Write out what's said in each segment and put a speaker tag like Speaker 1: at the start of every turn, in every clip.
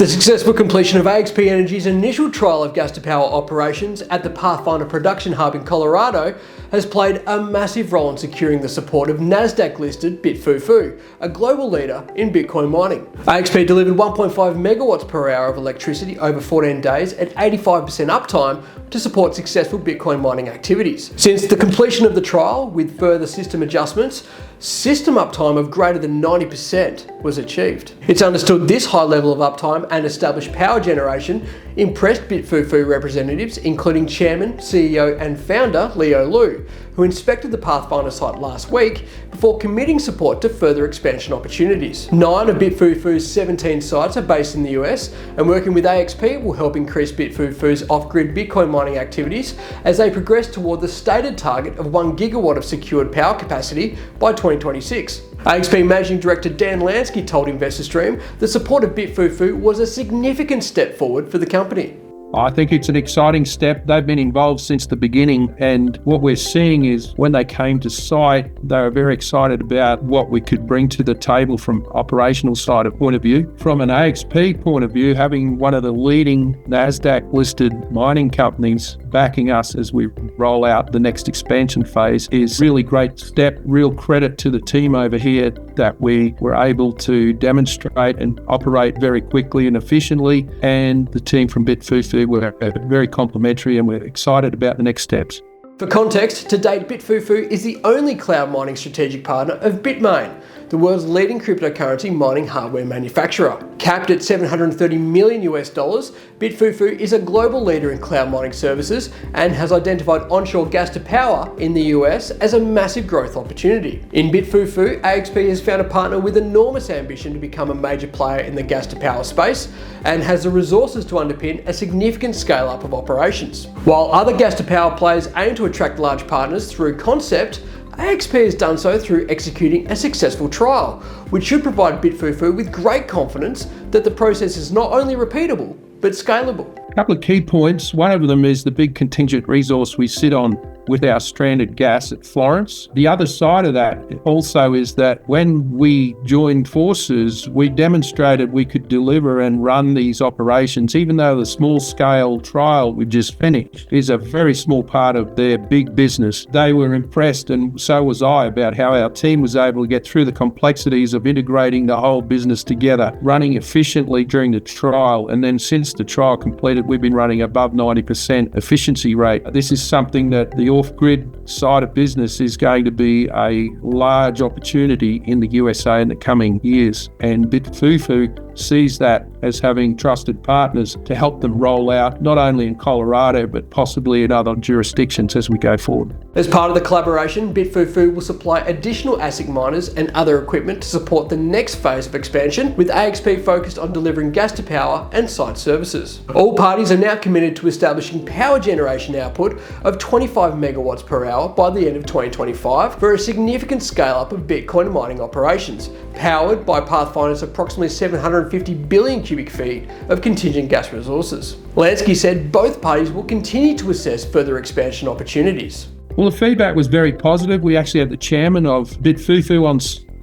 Speaker 1: The successful completion of AXP Energy's initial trial of gas-to-power operations at the Pathfinder production hub in Colorado has played a massive role in securing the support of Nasdaq-listed BitFufu, a global leader in Bitcoin mining. AXP delivered 1.5 megawatts per hour of electricity over 14 days at 85% uptime to support successful Bitcoin mining activities. Since the completion of the trial, with further system adjustments, system uptime of greater than 90% was achieved. It's understood this high level of uptime and established power generation impressed BitFufu representatives, including Chairman, CEO and founder Leo Liu, who inspected the Pathfinder site last week before committing support to further expansion opportunities. 9 of BitFufu's 17 sites are based in the US, and working with AXP will help increase BitFufu's off-grid Bitcoin mining activities as they progress toward the stated target of 1 gigawatt of secured power capacity by 2026. AXP Managing Director Dan Lansky told InvestorStream the support of BitFufu was a significant step forward for the company.
Speaker 2: I think it's an exciting step. They've been involved since the beginning, and what we're seeing is when they came to site, they were very excited about what we could bring to the table from operational side of point of view. From an AXP point of view, having one of the leading Nasdaq-listed mining companies backing us as we roll out the next expansion phase is really great step. Real credit to the team over here that we were able to demonstrate and operate very quickly and efficiently, and the team from BitFufu were very complimentary, and we're excited about the next steps.
Speaker 1: For context, to date, BitFufu is the only cloud mining strategic partner of Bitmain, the world's leading cryptocurrency mining hardware manufacturer. Capped at $730 million, BitFufu is a global leader in cloud mining services and has identified onshore gas to power in the US as a massive growth opportunity. In BitFufu, AXP has found a partner with enormous ambition to become a major player in the gas to power space and has the resources to underpin a significant scale up of operations. While other gas to power players aim to attract large partners through concept, AXP has done so through executing a successful trial, which should provide BitFufu with great confidence that the process is not only repeatable, but scalable.
Speaker 2: A couple of key points. One of them is the big contingent resource we sit on with our stranded gas at Florence. The other side of that also is that when we joined forces, we demonstrated we could deliver and run these operations, even though the small scale trial we just finished is a very small part of their big business. They were impressed, and so was I, about how our team was able to get through the complexities of integrating the whole business together, running efficiently during the trial, and then since the trial completed, we've been running above 90% efficiency rate. This is something that the off-grid side of business is going to be a large opportunity in the USA in the coming years, and BitFufu sees that as having trusted partners to help them roll out not only in Colorado but possibly in other jurisdictions as we go forward.
Speaker 1: As part of the collaboration, BitFufu will supply additional ASIC miners and other equipment to support the next phase of expansion, with AXP focused on delivering gas to power and site services. All parties are now committed to establishing power generation output of 25 megawatts per hour by the end of 2025 for a significant scale up of Bitcoin mining operations, powered by Pathfinder's approximately 750 billion cubic feet of contingent gas resources. Lansky said both parties will continue to assess further expansion opportunities.
Speaker 2: Well, the feedback was very positive. We actually had the chairman of BitFufu on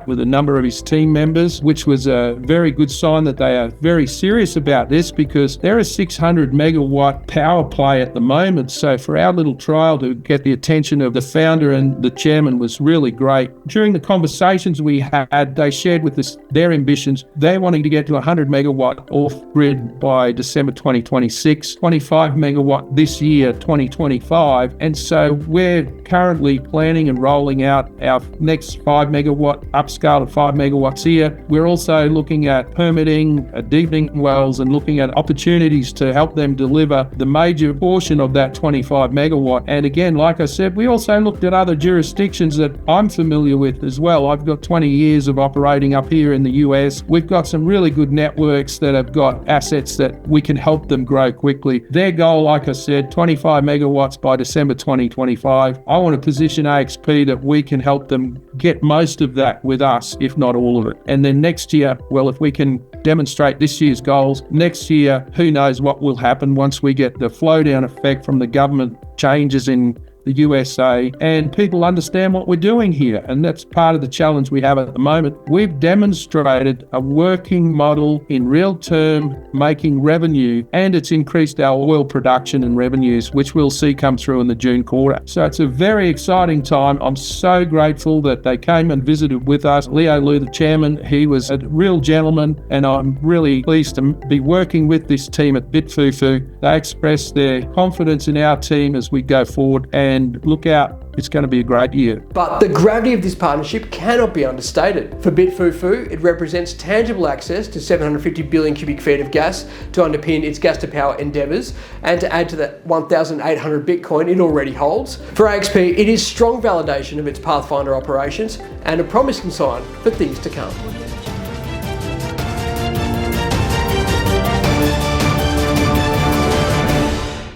Speaker 2: with a number of his team members, which was a very good sign that they are very serious about this, because they're a 600 megawatt power play at the moment. So for our little trial to get the attention of the founder and the chairman was really great. During the conversations we had, they shared with us their ambitions. They're wanting to get to 100 megawatt off grid by December 2026, 25 megawatt this year, 2025. And so we're currently planning and rolling out our next 5 megawatt upscale to 5 megawatts here. We're also looking at permitting, deepening wells, and looking at opportunities to help them deliver the major portion of that 25 megawatt. And again, like I said, we also looked at other jurisdictions that I'm familiar with as well. I've got 20 years of operating up here in the US. We've got some really good networks that have got assets that we can help them grow quickly. Their goal, like I said, 25 megawatts by December 2025. I want to position AXP that we can help them get most of that with us, if not all of it. And then next year, well, if we can demonstrate this year's goals, next year, who knows what will happen once we get the flow down effect from the government changes in the USA, and people understand what we're doing here. And that's part of the challenge we have at the moment. We've demonstrated a working model in real term, making revenue, and it's increased our oil production and revenues, which we'll see come through in the June quarter. So it's a very exciting time. I'm so grateful that they came and visited with us. Leo Liu, the chairman, he was a real gentleman, and I'm really pleased to be working with this team at BitFufu. They expressed their confidence in our team as we go forward, and look out, it's going to be a great year.
Speaker 1: But the gravity of this partnership cannot be understated. For BitFufu, it represents tangible access to 750 billion cubic feet of gas to underpin its gas-to-power endeavours and to add to the 1,800 Bitcoin it already holds. For AXP, it is strong validation of its Pathfinder operations and a promising sign for things to come.